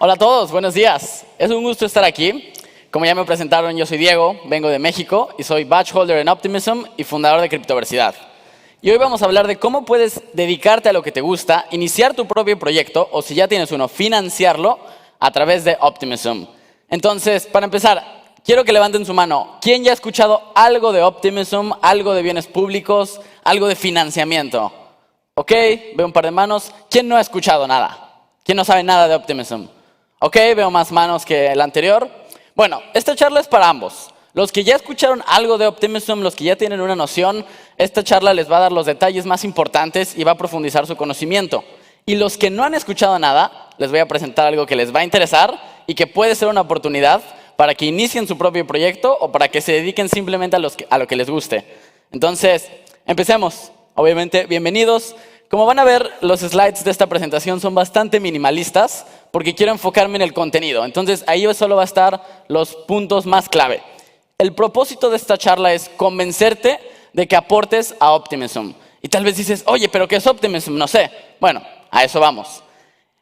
Hola a todos, buenos días. Es un gusto estar aquí. Como ya me presentaron, yo soy Diego, vengo de México y soy Badge Holder en Optimism y fundador de Criptoversidad. Y hoy vamos a hablar de cómo puedes dedicarte a lo que te gusta, iniciar tu propio proyecto o si ya tienes uno, financiarlo a través de Optimism. Entonces, para empezar, quiero que levanten su mano. ¿Quién ya ha escuchado algo de Optimism, algo de bienes públicos, algo de financiamiento? Ok, veo un par de manos. ¿Quién no ha escuchado nada? ¿Quién no sabe nada de Optimism? Ok, veo más manos que el anterior. Bueno, esta charla es para ambos. Los que ya escucharon algo de Optimism, los que ya tienen una noción, esta charla les va a dar los detalles más importantes y va a profundizar su conocimiento. Y los que no han escuchado nada, les voy a presentar algo que les va a interesar y que puede ser una oportunidad para que inicien su propio proyecto o para que se dediquen simplemente a lo que les guste. Entonces, empecemos. Obviamente, bienvenidos. Como van a ver, los slides de esta presentación son bastante minimalistas porque quiero enfocarme en el contenido. Entonces, ahí solo va a estar los puntos más clave. El propósito de esta charla es convencerte de que aportes a Optimism. Y tal vez dices, oye, ¿pero qué es Optimism? No sé. Bueno, a eso vamos.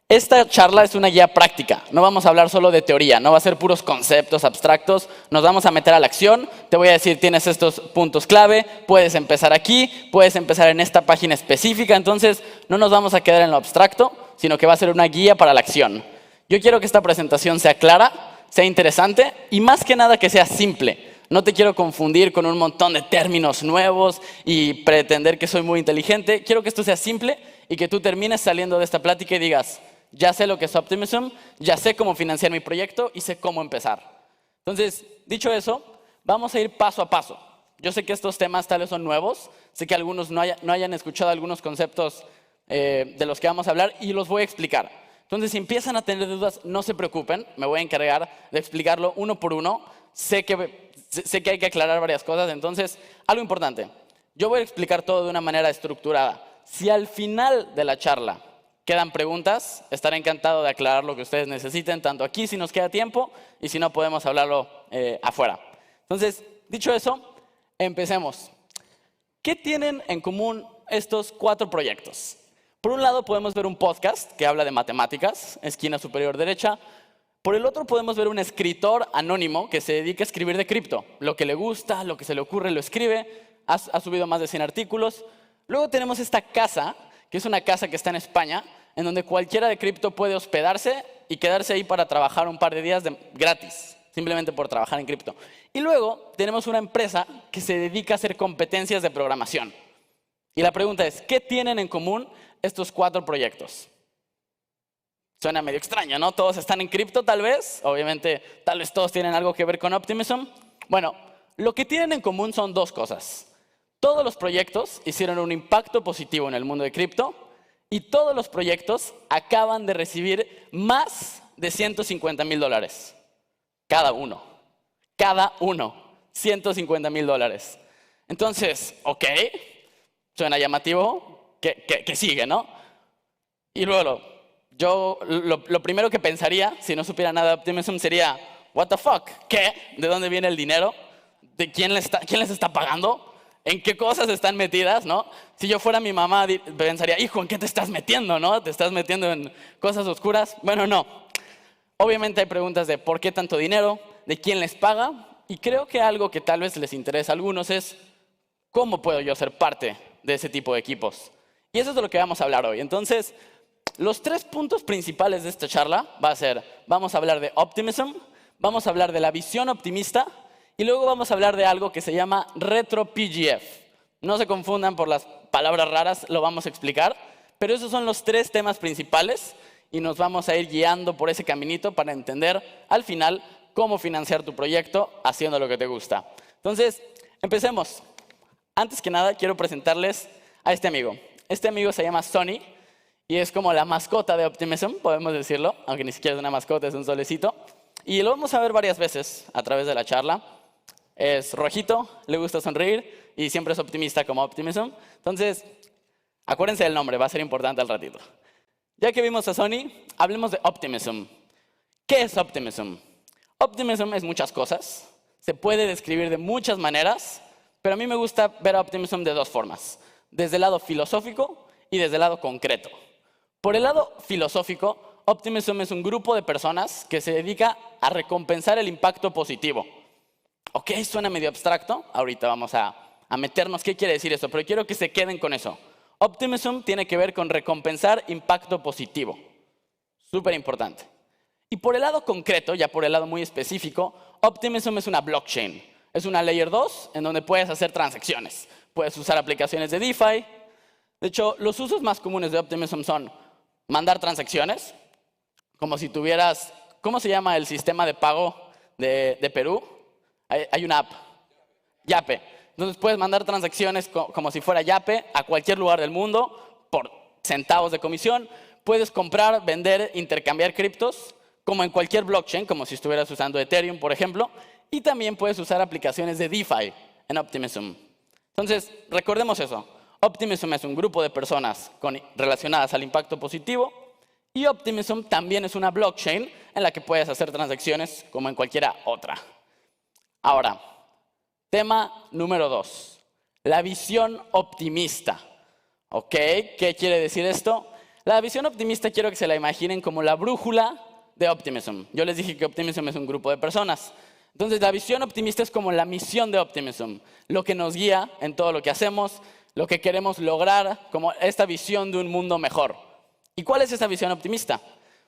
Esta charla es una guía práctica. No vamos a hablar solo de teoría, no va a ser puros conceptos abstractos. Nos vamos a meter a la acción. Te voy a decir, tienes estos puntos clave, puedes empezar aquí, puedes empezar en esta página específica. Entonces, no nos vamos a quedar en lo abstracto, sino que va a ser una guía para la acción. Yo quiero que esta presentación sea clara, sea interesante y más que nada que sea simple. No te quiero confundir con un montón de términos nuevos y pretender que soy muy inteligente. Quiero que esto sea simple y que tú termines saliendo de esta plática y digas, ya sé lo que es Optimism, ya sé cómo financiar mi proyecto y sé cómo empezar. Entonces, dicho eso, vamos a ir paso a paso. Yo sé que estos temas tal vez son nuevos, sé que algunos no hayan escuchado algunos conceptos de los que vamos a hablar y los voy a explicar. Entonces, si empiezan a tener dudas, no se preocupen, me voy a encargar de explicarlo uno por uno. Sé que hay que aclarar varias cosas, entonces, algo importante. Yo voy a explicar todo de una manera estructurada. Si al final de la charla quedan preguntas, estaré encantado de aclarar lo que ustedes necesiten, tanto aquí si nos queda tiempo y si no podemos hablarlo afuera. Entonces, dicho eso, empecemos. ¿Qué tienen en común estos 4 proyectos? Por un lado podemos ver un podcast que habla de matemáticas, esquina superior derecha. Por el otro podemos ver un escritor anónimo que se dedica a escribir de cripto. Lo que le gusta, lo que se le ocurre, lo escribe. Ha subido más de 100 artículos. Luego tenemos esta casa, que es una casa que está en España, en donde cualquiera de cripto puede hospedarse y quedarse ahí para trabajar un par de días gratis, simplemente por trabajar en cripto. Y luego tenemos una empresa que se dedica a hacer competencias de programación. Y la pregunta es, ¿qué tienen en común estos 4 proyectos? Suena medio extraño, ¿no? Todos están en cripto, tal vez. Obviamente, tal vez todos tienen algo que ver con Optimism. Bueno, lo que tienen en común son 2 cosas. Todos los proyectos hicieron un impacto positivo en el mundo de cripto y todos los proyectos acaban de recibir más de $150,000. Cada uno. Cada uno. $150,000. Entonces, ok, suena llamativo, que sigue, ¿no? Y luego, yo lo primero que pensaría, si no supiera nada de Optimism, sería, what the fuck, ¿qué? ¿De dónde viene el dinero? ¿De quién les está pagando? ¿En qué cosas están metidas, no? Si yo fuera mi mamá, pensaría, hijo, ¿en qué te estás metiendo, no? ¿Te estás metiendo en cosas oscuras? Bueno, no. Obviamente hay preguntas de por qué tanto dinero, de quién les paga, y creo que algo que tal vez les interesa a algunos es cómo puedo yo ser parte de ese tipo de equipos. Y eso es de lo que vamos a hablar hoy. Entonces, los 3 puntos principales de esta charla va a ser, vamos a hablar de Optimism, vamos a hablar de la visión optimista, y luego vamos a hablar de algo que se llama RetroPGF. No se confundan por las palabras raras, lo vamos a explicar. Pero esos son los 3 temas principales y nos vamos a ir guiando por ese caminito para entender al final cómo financiar tu proyecto haciendo lo que te gusta. Entonces, empecemos. Antes que nada, quiero presentarles a este amigo. Este amigo se llama Sonny y es como la mascota de Optimism, podemos decirlo, aunque ni siquiera es una mascota, es un solecito. Y lo vamos a ver varias veces a través de la charla. Es rojito, le gusta sonreír y siempre es optimista como Optimism. Entonces, acuérdense del nombre, va a ser importante al ratito. Ya que vimos a Sonny, hablemos de Optimism. ¿Qué es Optimism? Optimism es muchas cosas, se puede describir de muchas maneras, pero a mí me gusta ver a Optimism de 2 formas. Desde el lado filosófico y desde el lado concreto. Por el lado filosófico, Optimism es un grupo de personas que se dedica a recompensar el impacto positivo. Ok, suena medio abstracto. Ahorita vamos a meternos qué quiere decir eso, pero quiero que se queden con eso. Optimism tiene que ver con recompensar impacto positivo. Súper importante. Y por el lado concreto, ya por el lado muy específico, Optimism es una blockchain. Es una Layer 2 en donde puedes hacer transacciones. Puedes usar aplicaciones de DeFi. De hecho, los usos más comunes de Optimism son mandar transacciones, como si tuvieras, ¿cómo se llama el sistema de pago de Perú? Hay una app, Yape. Entonces puedes mandar transacciones como si fuera Yape a cualquier lugar del mundo por centavos de comisión. Puedes comprar, vender, intercambiar criptos, como en cualquier blockchain, como si estuvieras usando Ethereum, por ejemplo. Y también puedes usar aplicaciones de DeFi en Optimism. Entonces, recordemos eso. Optimism es un grupo de personas relacionadas al impacto positivo. Y Optimism también es una blockchain en la que puedes hacer transacciones como en cualquiera otra. Ahora, tema número 2. La visión optimista. ¿Ok? ¿Qué quiere decir esto? La visión optimista quiero que se la imaginen como la brújula de Optimism. Yo les dije que Optimism es un grupo de personas. Entonces, la visión optimista es como la misión de Optimism, lo que nos guía en todo lo que hacemos, lo que queremos lograr, como esta visión de un mundo mejor. ¿Y cuál es esa visión optimista?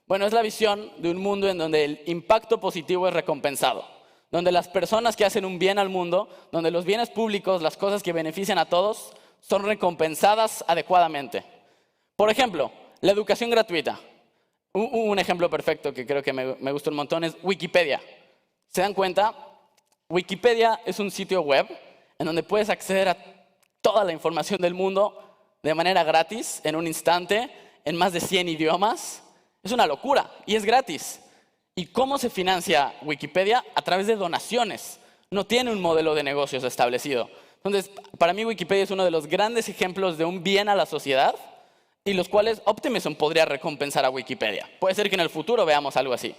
Bueno, es la visión de un mundo en donde el impacto positivo es recompensado, donde las personas que hacen un bien al mundo, donde los bienes públicos, las cosas que benefician a todos, son recompensadas adecuadamente. Por ejemplo, la educación gratuita. Un ejemplo perfecto que creo que me gusta un montón es Wikipedia. ¿Se dan cuenta? Wikipedia es un sitio web en donde puedes acceder a toda la información del mundo de manera gratis, en un instante, en más de 100 idiomas. Es una locura y es gratis. ¿Y cómo se financia Wikipedia? A través de donaciones. No tiene un modelo de negocios establecido. Entonces, para mí Wikipedia es uno de los grandes ejemplos de un bien a la sociedad y los cuales Optimism podría recompensar a Wikipedia. Puede ser que en el futuro veamos algo así.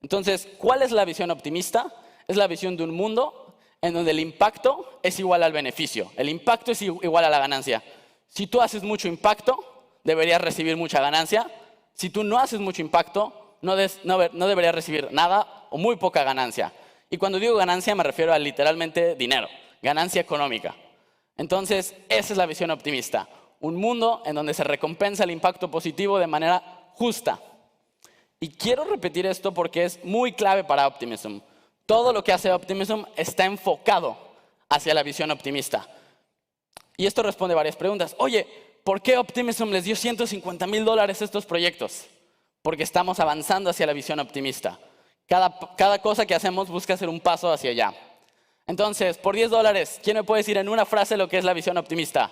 Entonces, ¿cuál es la visión optimista? Es la visión de un mundo en donde el impacto es igual al beneficio. El impacto es igual a la ganancia. Si tú haces mucho impacto, deberías recibir mucha ganancia. Si tú no haces mucho impacto, no deberías recibir nada o muy poca ganancia. Y cuando digo ganancia me refiero a literalmente dinero, ganancia económica. Entonces, esa es la visión optimista. Un mundo en donde se recompensa el impacto positivo de manera justa. Y quiero repetir esto porque es muy clave para Optimism. Todo lo que hace Optimism está enfocado hacia la visión optimista. Y esto responde a varias preguntas. Oye, ¿por qué Optimism les dio $150,000 a estos proyectos? Porque estamos avanzando hacia la visión optimista. Cada cosa que hacemos busca hacer un paso hacia allá. Entonces, por $10, ¿quién me puede decir en una frase lo que es la visión optimista?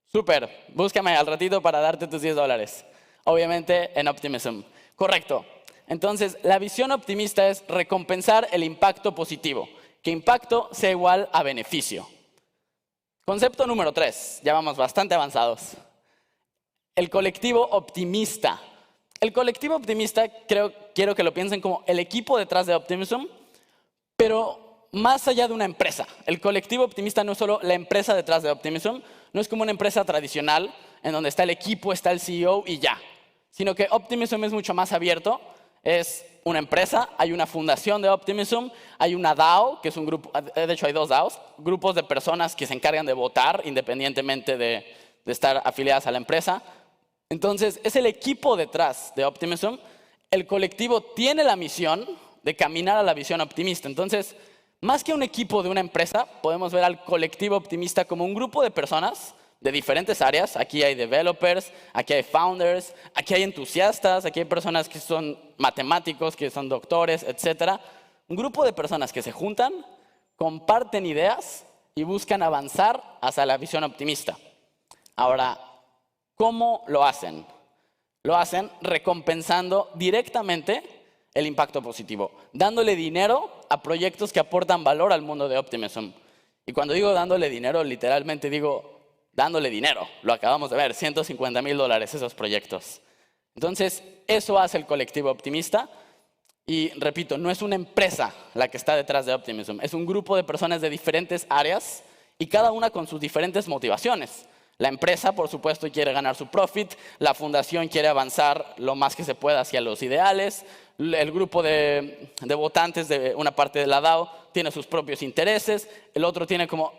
Súper, búscame al ratito para darte tus $10. Obviamente en Optimism. Correcto. Entonces, la visión optimista es recompensar el impacto positivo. Que impacto sea igual a beneficio. Concepto número 3, ya vamos bastante avanzados. El colectivo optimista. El colectivo optimista quiero que lo piensen como el equipo detrás de Optimism, pero más allá de una empresa. El colectivo optimista no es solo la empresa detrás de Optimism, no es como una empresa tradicional en donde está el equipo, está el CEO y ya. Sino que Optimism es mucho más abierto. Es una empresa, hay una fundación de Optimism, hay una DAO, que es un grupo, de hecho hay 2 DAOs, grupos de personas que se encargan de votar independientemente de estar afiliadas a la empresa. Entonces, es el equipo detrás de Optimism. El colectivo tiene la misión de caminar a la visión optimista. Entonces, más que un equipo de una empresa, podemos ver al colectivo optimista como un grupo de personas de diferentes áreas. Aquí hay developers, aquí hay founders, aquí hay entusiastas, aquí hay personas que son matemáticos, que son doctores, etc. Un grupo de personas que se juntan, comparten ideas y buscan avanzar hacia la visión optimista. Ahora, ¿cómo lo hacen? Lo hacen recompensando directamente el impacto positivo, dándole dinero a proyectos que aportan valor al mundo de Optimism. Y cuando digo dándole dinero, literalmente digo dándole dinero. Lo acabamos de ver, $150,000 esos proyectos. Entonces, eso hace el colectivo optimista. Y repito, no es una empresa la que está detrás de Optimism, es un grupo de personas de diferentes áreas y cada una con sus diferentes motivaciones. La empresa, por supuesto, quiere ganar su profit, la fundación quiere avanzar lo más que se pueda hacia los ideales, el grupo de votantes de una parte de la DAO tiene sus propios intereses, el otro tiene como...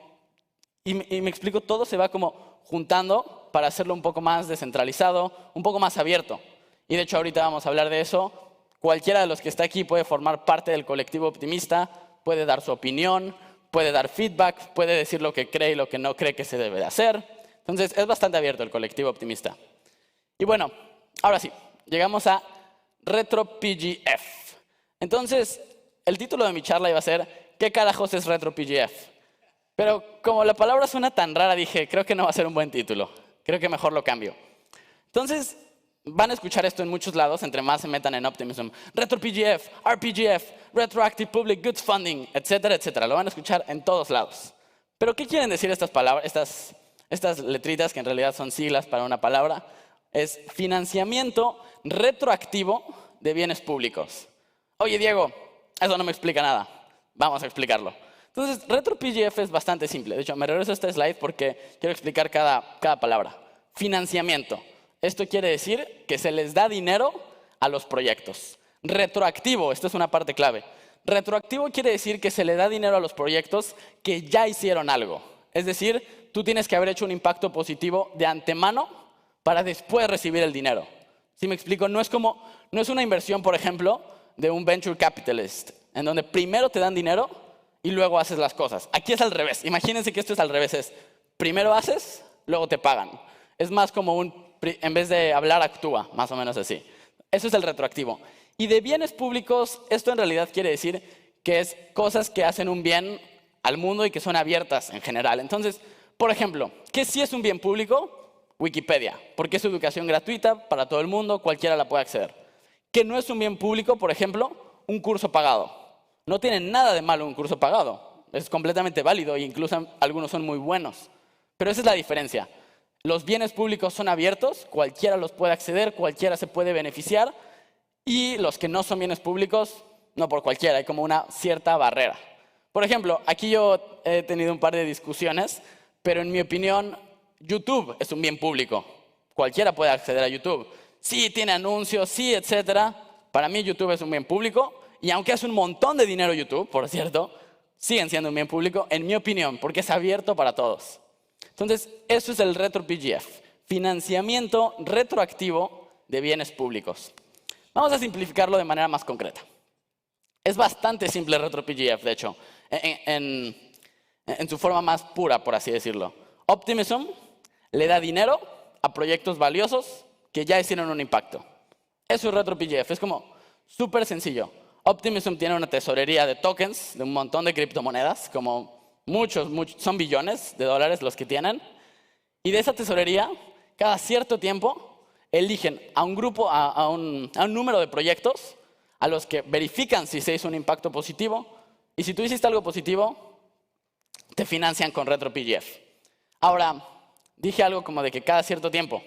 Y me explico, todo se va como juntando para hacerlo un poco más descentralizado, un poco más abierto. Y de hecho ahorita vamos a hablar de eso. Cualquiera de los que está aquí puede formar parte del colectivo optimista, puede dar su opinión, puede dar feedback, puede decir lo que cree y lo que no cree que se debe de hacer. Entonces es bastante abierto el colectivo optimista. Y bueno, ahora sí, llegamos a RetroPGF. Entonces, el título de mi charla iba a ser ¿qué carajos es RetroPGF? Pero como la palabra suena tan rara, dije, creo que no va a ser un buen título. Creo que mejor lo cambio. Entonces, van a escuchar esto en muchos lados, entre más se metan en Optimism. RetroPGF, RPGF, Retroactive Public Goods Funding, etcétera, etcétera. Lo van a escuchar en todos lados. Pero, ¿qué quieren decir estas palabras, estas letritas que en realidad son siglas para una palabra? Es financiamiento retroactivo de bienes públicos. Oye, Diego, eso no me explica nada. Vamos a explicarlo. Entonces, RetroPGF es bastante simple. De hecho, me regreso a este slide porque quiero explicar cada palabra. Financiamiento. Esto quiere decir que se les da dinero a los proyectos. Retroactivo, esta es una parte clave. Retroactivo quiere decir que se le da dinero a los proyectos que ya hicieron algo. Es decir, tú tienes que haber hecho un impacto positivo de antemano para después recibir el dinero. ¿Sí me explico? No es una inversión, por ejemplo, de un venture capitalist, en donde primero te dan dinero y luego haces las cosas. Aquí es al revés. Imagínense que esto es al revés. Es primero haces, luego te pagan. Es más como en vez de hablar, actúa, más o menos así. Eso es el retroactivo. Y de bienes públicos, esto en realidad quiere decir que es cosas que hacen un bien al mundo y que son abiertas en general. Entonces, por ejemplo, ¿qué sí es un bien público? Wikipedia, porque es educación gratuita para todo el mundo, cualquiera la puede acceder. ¿Qué no es un bien público? Por ejemplo, un curso pagado. No tiene nada de malo un curso pagado. Es completamente válido e incluso algunos son muy buenos. Pero esa es la diferencia. Los bienes públicos son abiertos, cualquiera los puede acceder, cualquiera se puede beneficiar. Y los que no son bienes públicos, no por cualquiera, hay como una cierta barrera. Por ejemplo, aquí yo he tenido un par de discusiones, pero en mi opinión, YouTube es un bien público. Cualquiera puede acceder a YouTube. Sí, tiene anuncios, sí, etcétera. Para mí YouTube es un bien público. Y aunque hace un montón de dinero YouTube, por cierto, siguen siendo un bien público, en mi opinión, porque es abierto para todos. Entonces, eso es el RetroPGF, financiamiento retroactivo de bienes públicos. Vamos a simplificarlo de manera más concreta. Es bastante simple RetroPGF, de hecho, en su forma más pura, por así decirlo. Optimism le da dinero a proyectos valiosos que ya hicieron un impacto. Eso es RetroPGF, es como súper sencillo. Optimism tiene una tesorería de tokens, de un montón de criptomonedas, como muchos, son billones de dólares los que tienen. Y de esa tesorería, cada cierto tiempo, eligen a un grupo, a un número de proyectos a los que verifican si se hizo un impacto positivo. Y si tú hiciste algo positivo, te financian con RetroPGF. Ahora, dije algo como de que cada cierto tiempo,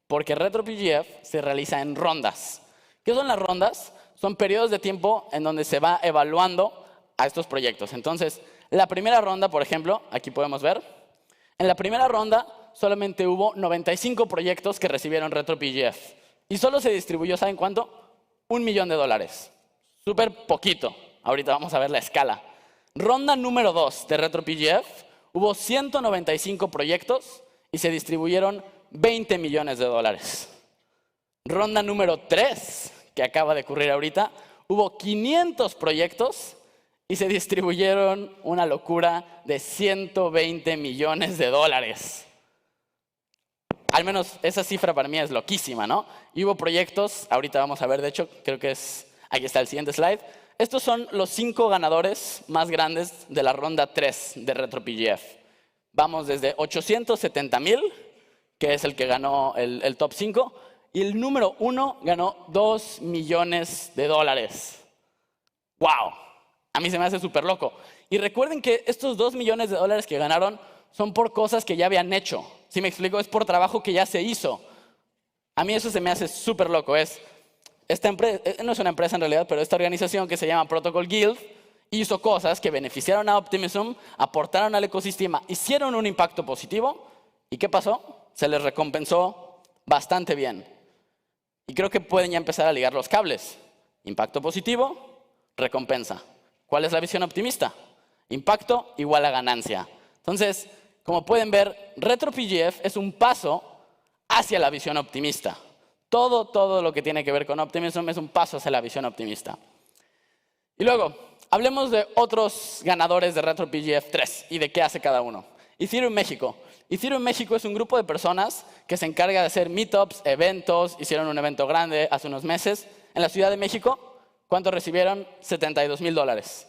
porque RetroPGF se realiza en rondas. ¿Qué son las rondas? Son periodos de tiempo en donde se va evaluando a estos proyectos. Entonces, la primera ronda, por ejemplo, aquí podemos ver, en la primera ronda solamente hubo 95 proyectos que recibieron RetroPGF. Y solo se distribuyó, ¿saben cuánto? $1 millón. Súper poquito. Ahorita vamos a ver la escala. Ronda número 2 de RetroPGF, hubo 195 proyectos y se distribuyeron $20 millones. Ronda número 3, que acaba de ocurrir ahorita, hubo 500 proyectos y se distribuyeron una locura de $120 millones. Al menos esa cifra para mí es loquísima, ¿no? Y hubo proyectos, ahorita vamos a ver, de hecho, creo que aquí está el siguiente slide. Estos son los 5 ganadores más grandes de la ronda 3 de RetroPGF. Vamos desde 870,000, que es el que ganó el top 5, y el número 1 ganó $2 millones. ¡Wow! A mí se me hace súper loco. Y recuerden que estos $2 millones que ganaron son por cosas que ya habían hecho. ¿Sí me explico? Es por trabajo que ya se hizo. A mí eso se me hace súper loco. Esta empresa, no es una empresa en realidad, pero esta organización que se llama Protocol Guild hizo cosas que beneficiaron a Optimism, aportaron al ecosistema, hicieron un impacto positivo. ¿Y qué pasó? Se les recompensó bastante bien. Y creo que pueden ya empezar a ligar los cables. Impacto positivo, recompensa. ¿Cuál es la visión optimista? Impacto igual a ganancia. Entonces, como pueden ver, RetroPGF es un paso hacia la visión optimista. Todo lo que tiene que ver con Optimism es un paso hacia la visión optimista. Y luego, hablemos de otros ganadores de RetroPGF 3 y de qué hace cada uno. Ethereum México. Ethereum México es un grupo de personas que se encarga de hacer meetups, eventos. Hicieron un evento grande hace unos meses en la Ciudad de México. ¿Cuánto recibieron? $72,000.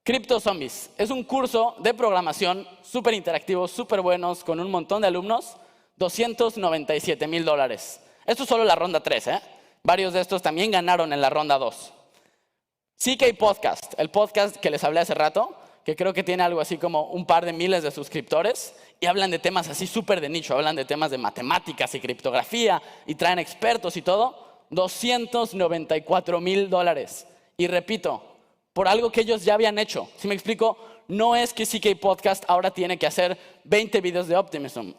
Crypto Zombies es un curso de programación súper interactivo, súper buenos, con un montón de alumnos. $297,000. Esto es solo la ronda 3, ¿eh? Varios de estos también ganaron en la ronda 2. CK Podcast, el podcast que les hablé hace rato, que creo que tiene algo así como un par de miles de suscriptores y hablan de temas así súper de nicho, hablan de temas de matemáticas y criptografía y traen expertos y todo. $294,000. Y repito, por algo que ellos ya habían hecho. Si me explico, no es que CK Podcast ahora tiene que hacer 20 videos de Optimism.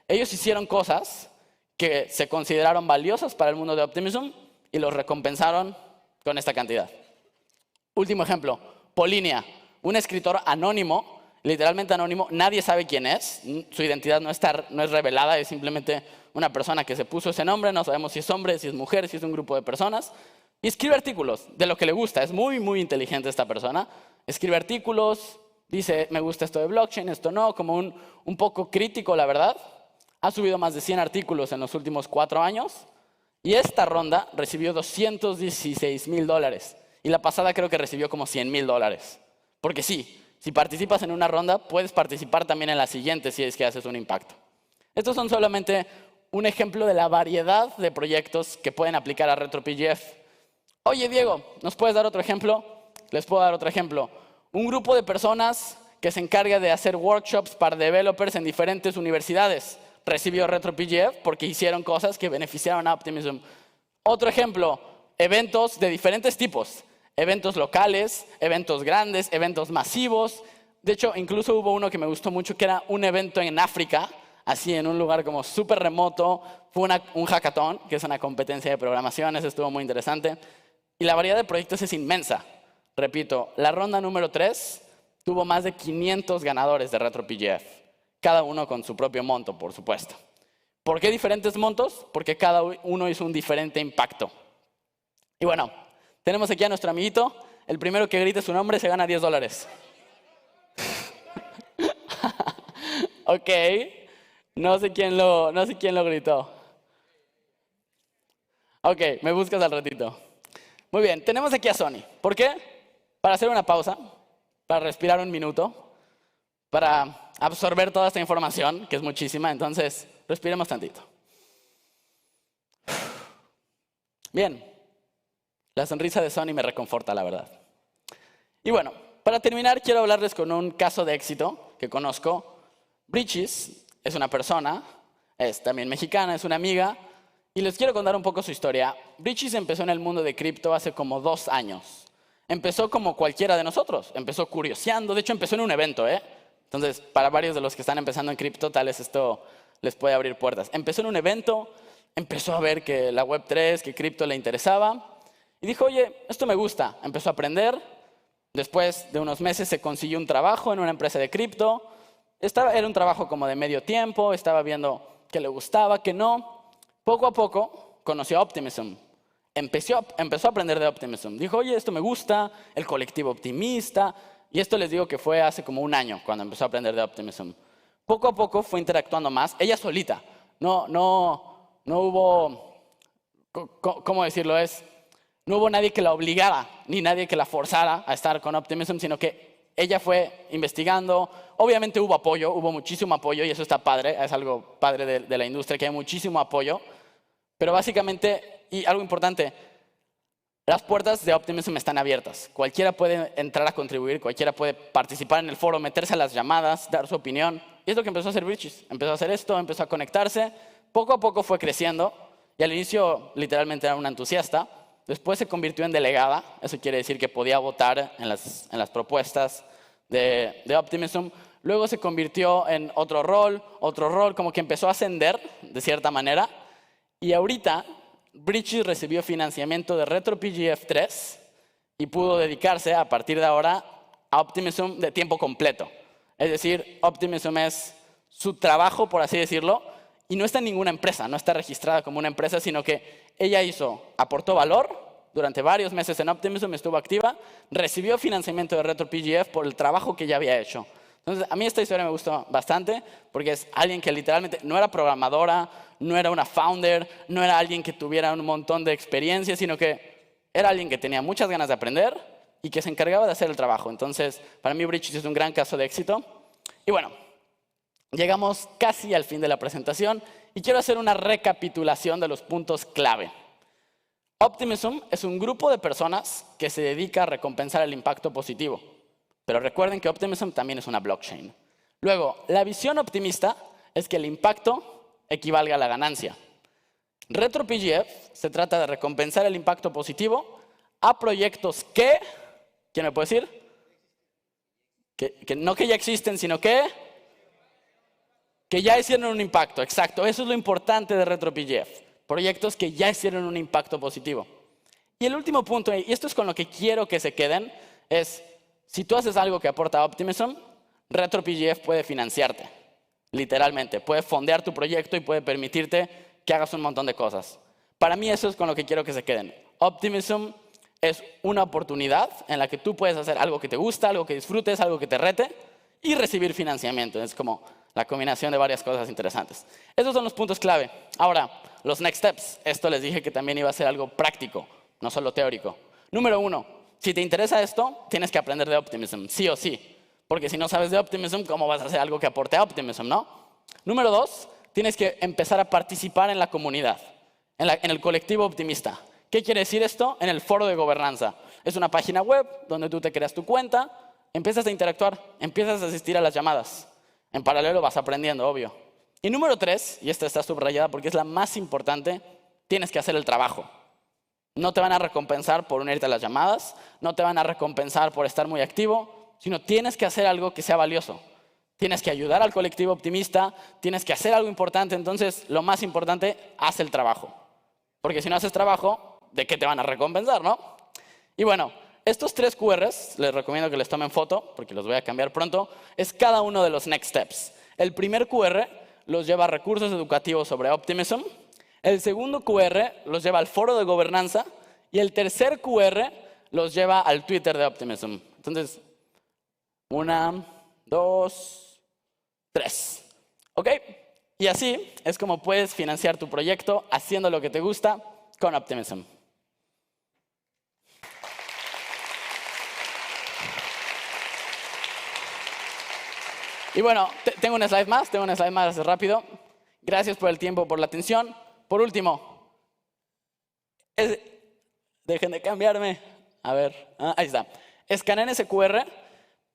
Ellos hicieron cosas que se consideraron valiosas para el mundo de Optimism y los recompensaron con esta cantidad. Último ejemplo, Polinia, un escritor anónimo, literalmente anónimo, nadie sabe quién es, su identidad no es revelada, es simplemente una persona que se puso ese nombre, no sabemos si es hombre, si es mujer, si es un grupo de personas, y escribe artículos de lo que le gusta, es muy inteligente esta persona, escribe artículos, dice me gusta esto de blockchain, esto no, como un poco crítico la verdad, ha subido más de 100 artículos en los últimos 4 años, y esta ronda recibió $216,000. Y la pasada creo que recibió como $100,000. Porque sí, si participas en una ronda, puedes participar también en la siguiente si es que haces un impacto. Estos son solamente un ejemplo de la variedad de proyectos que pueden aplicar a RetroPGF. Oye, Diego, ¿nos puedes dar otro ejemplo? Les puedo dar otro ejemplo. Un grupo de personas que se encarga de hacer workshops para developers en diferentes universidades recibió RetroPGF porque hicieron cosas que beneficiaron a Optimism. Otro ejemplo, eventos de diferentes tipos. Eventos locales, eventos grandes, eventos masivos. De hecho, incluso hubo uno que me gustó mucho, que era un evento en África, así en un lugar como súper remoto. Fue un hackathon, que es una competencia de programación, eso estuvo muy interesante. Y la variedad de proyectos es inmensa. Repito, la ronda número 3 tuvo más de 500 ganadores de RetroPGF, cada uno con su propio monto, por supuesto. ¿Por qué diferentes montos? Porque cada uno hizo un diferente impacto. Y bueno, tenemos aquí a nuestro amiguito. El primero que grite su nombre se gana $10. Ok. No sé quién lo gritó. Ok, me buscas al ratito. Muy bien, tenemos aquí a Sony. ¿Por qué? Para hacer una pausa, para respirar un minuto, para absorber toda esta información, que es muchísima. Entonces, respiremos tantito. Bien. La sonrisa de Sony me reconforta, la verdad. Y bueno, para terminar, quiero hablarles con un caso de éxito que conozco. Bridges es una persona, es también mexicana, es una amiga, y les quiero contar un poco su historia. Bridges empezó en el mundo de cripto hace como 2 años. Empezó como cualquiera de nosotros, empezó curioseando, de hecho empezó en un evento, ¿eh? Entonces, para varios de los que están empezando en cripto, tal vez esto les puede abrir puertas. Empezó en un evento, empezó a ver que la Web3, que cripto le interesaba, y dijo, oye, esto me gusta. Empezó a aprender. Después de unos meses se consiguió un trabajo en una empresa de cripto. Era un trabajo como de medio tiempo. Estaba viendo qué le gustaba, qué no. Poco a poco conoció a Optimism. Empezó a aprender de Optimism. Dijo, oye, esto me gusta, el colectivo optimista. Y esto les digo que fue hace como 1 año cuando empezó a aprender de Optimism. Poco a poco fue interactuando más. Ella solita. No hubo, ¿cómo decirlo? No hubo nadie que la obligara, ni nadie que la forzara a estar con Optimism, sino que ella fue investigando. Obviamente hubo apoyo, hubo muchísimo apoyo, y eso está padre, es algo padre de la industria, que hay muchísimo apoyo. Pero básicamente, y algo importante, las puertas de Optimism están abiertas. Cualquiera puede entrar a contribuir, cualquiera puede participar en el foro, meterse a las llamadas, dar su opinión. Y es lo que empezó a hacer Bridges. Empezó a hacer esto, empezó a conectarse. Poco a poco fue creciendo. Y al inicio, literalmente, era una entusiasta. después se convirtió en delegada, eso quiere decir que podía votar en las propuestas de Optimism. Luego se convirtió en otro rol, como que empezó a ascender de cierta manera. Y ahorita, Bridges recibió financiamiento de RetroPGF 3 y pudo dedicarse a partir de ahora a Optimism de tiempo completo. Es decir, Optimism es su trabajo, por así decirlo, y no está en ninguna empresa, no está registrada como una empresa, sino que ella aportó valor durante varios meses en Optimism, estuvo activa, recibió financiamiento de RetroPGF por el trabajo que ya había hecho. Entonces, a mí esta historia me gustó bastante porque es alguien que literalmente no era programadora, no era una founder, no era alguien que tuviera un montón de experiencia, sino que era alguien que tenía muchas ganas de aprender y que se encargaba de hacer el trabajo. Entonces, para mí Bridges es un gran caso de éxito. Y bueno, llegamos casi al fin de la presentación y quiero hacer una recapitulación de los puntos clave. Optimism es un grupo de personas que se dedica a recompensar el impacto positivo. Pero recuerden que Optimism también es una blockchain. Luego, la visión optimista es que el impacto equivalga a la ganancia. RetroPGF se trata de recompensar el impacto positivo a proyectos que, ¿quién me puede decir? No que ya existen, sino que ya hicieron un impacto, exacto. Eso es lo importante de RetroPGF. Proyectos que ya hicieron un impacto positivo. Y el último punto, y esto es con lo que quiero que se queden, es si tú haces algo que aporta Optimism, RetroPGF puede financiarte, literalmente. Puede fondear tu proyecto y puede permitirte que hagas un montón de cosas. Para mí eso es con lo que quiero que se queden. Optimism es una oportunidad en la que tú puedes hacer algo que te gusta, algo que disfrutes, algo que te rete y recibir financiamiento. Es como la combinación de varias cosas interesantes. Esos son los puntos clave. Ahora, los next steps. Esto les dije que también iba a ser algo práctico, no solo teórico. Número 1. Si te interesa esto, tienes que aprender de Optimism, sí o sí. Porque si no sabes de Optimism, ¿cómo vas a hacer algo que aporte a Optimism, no? Número 2, tienes que empezar a participar en la comunidad, en el colectivo optimista. ¿Qué quiere decir esto? En el foro de gobernanza. Es una página web donde tú te creas tu cuenta, empiezas a interactuar, empiezas a asistir a las llamadas. En paralelo vas aprendiendo, obvio. Y número 3, y esta está subrayada porque es la más importante, tienes que hacer el trabajo. No te van a recompensar por unirte a las llamadas, no te van a recompensar por estar muy activo, sino tienes que hacer algo que sea valioso. Tienes que ayudar al colectivo optimista, tienes que hacer algo importante, entonces lo más importante, haz el trabajo. Porque si no haces trabajo, ¿de qué te van a recompensar, no? Y bueno, estos 3 QRs, les recomiendo que les tomen foto, porque los voy a cambiar pronto, es cada uno de los next steps. El primer QR los lleva a recursos educativos sobre Optimism. El segundo QR los lleva al foro de gobernanza y el tercer QR los lleva al Twitter de Optimism. Entonces, 1, 2, 3. ¿Ok? Y así es como puedes financiar tu proyecto haciendo lo que te gusta con Optimism. Y bueno, tengo un slide más rápido. Gracias por el tiempo, por la atención. Por último, dejen de cambiarme. A ver, ahí está. Escaneen ese QR,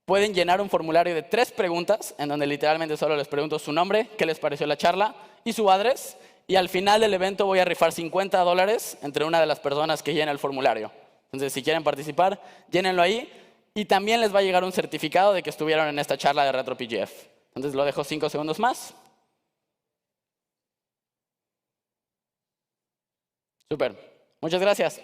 pueden llenar un formulario de 3 preguntas, en donde literalmente solo les pregunto su nombre, qué les pareció la charla y su address. Y al final del evento voy a rifar $50 entre una de las personas que llene el formulario. Entonces, si quieren participar, llénenlo ahí. Y también les va a llegar un certificado de que estuvieron en esta charla de RetroPGF. Entonces, lo dejo 5 segundos más. Súper. Muchas gracias.